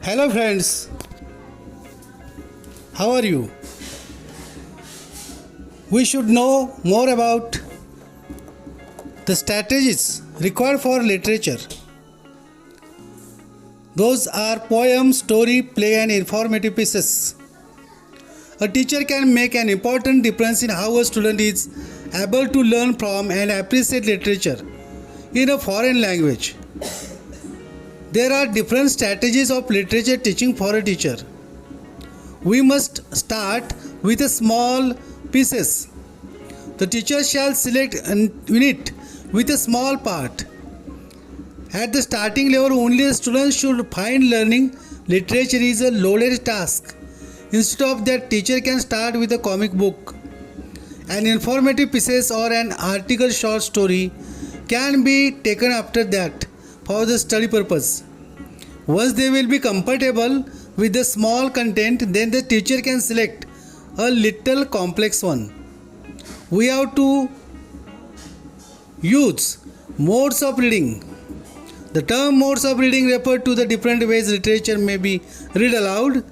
Hello friends, how are you? We should know more about the strategies required for literature. Those are poem, story, play and informative pieces. A teacher can make an important difference in how a student is able to learn from and appreciate literature in a foreign language. There are different strategies of literature teaching for a teacher. We must start with a small pieces. The teacher shall select a unit with a small part. At the starting level, only a student should find learning literature is a loaded task. Instead of that, teacher can start with a comic book. An informative pieces or an article short story can be taken after that for the study purpose. Once they will be comfortable with the small content, then the teacher can select a little complex one. We have to use modes of reading. The term modes of reading refer to the different ways literature may be read aloud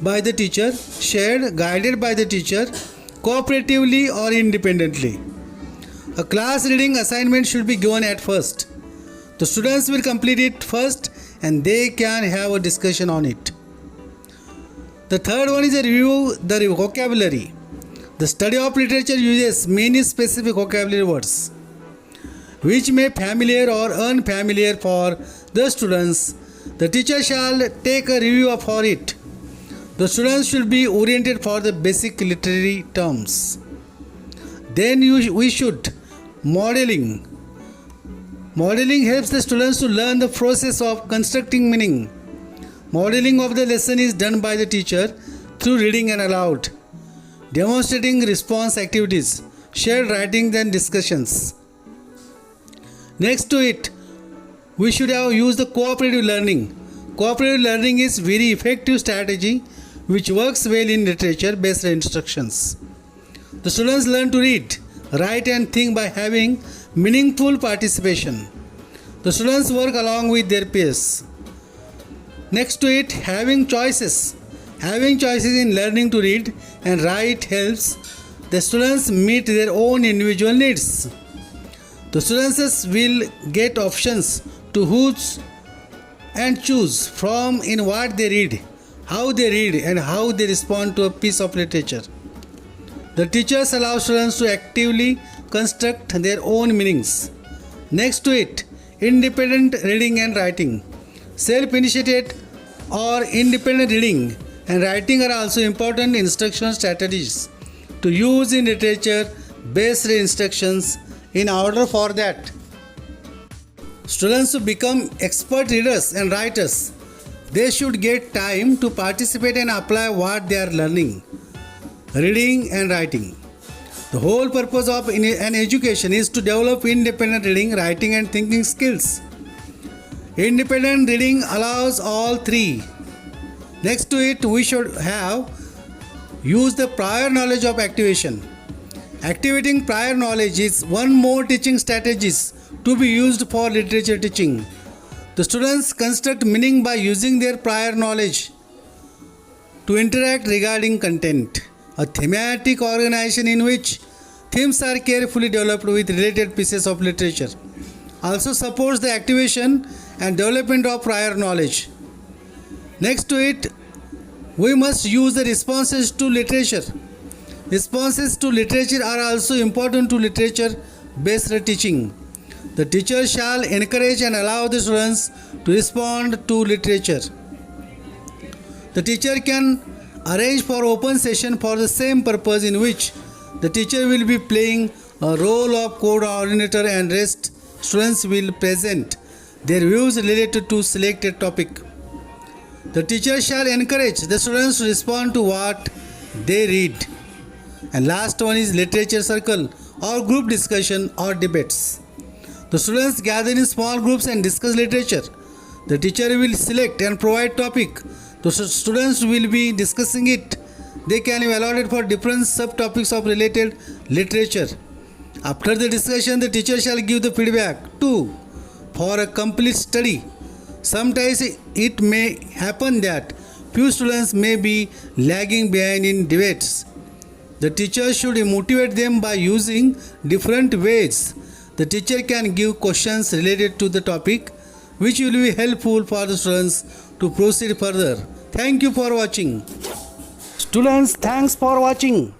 by the teacher, shared, guided by the teacher, cooperatively or independently. A class reading assignment should be given at first. The students will complete it first and they can have a discussion on it. The third one is a review the vocabulary. The study of literature uses many specific vocabulary words which may be familiar or unfamiliar for the students. The teacher shall take a review for it. The students should be oriented for the basic literary terms. Then we should modeling. Modeling helps the students to learn the process of constructing meaning. Modeling of the lesson is done by the teacher through reading and aloud, demonstrating response activities, shared writing and discussions. Next to it, we should have used the cooperative learning. Cooperative learning is very effective strategy which works well in literature-based instructions. The students learn to read, write and think by having meaningful participation. The students work along with their peers. Next to it, having choices. Having choices in learning to read and write helps the students meet their own individual needs. The students will get options to whose and choose from in what they read, how they read and how they respond to a piece of literature. The teachers allow students to actively construct their own meanings. Next to it, independent reading and writing. Self-initiated or independent reading and writing are also important instruction strategies to use in literature-based instructions. In order for that, students to become expert readers and writers, they should get time to participate and apply what they are learning, reading and writing. The whole purpose of an education is to develop independent reading, writing and thinking skills. Independent reading allows all three. Next to it, we should have used the prior knowledge of activation. Activating prior knowledge is one more teaching strategies to be used for literature teaching. The students construct meaning by using their prior knowledge to interact regarding content. A thematic organization in which themes are carefully developed with related pieces of literature also supports the activation and development of prior knowledge. Next to it, we must use the responses to literature. Responses to literature are also important to literature-based teaching. The teacher shall encourage and allow the students to respond to literature. The teacher can arrange for open session for the same purpose in which the teacher will be playing a role of coordinator and rest students will present their views related to selected topic. The teacher shall encourage the students to respond to what they read. And last one is literature circle or group discussion or debates. The students gather in small groups and discuss literature. The teacher will select and provide topic. The students will be discussing it. They can evaluate for different subtopics of related literature. After the discussion, the teacher shall give the feedback. 2. For a complete study, Sometimes it may happen that few students may be lagging behind in debates. The teacher should motivate them by using different ways. The teacher can give questions related to the topic which will be helpful for the students to proceed further. Thank you for watching. Students, thanks for watching.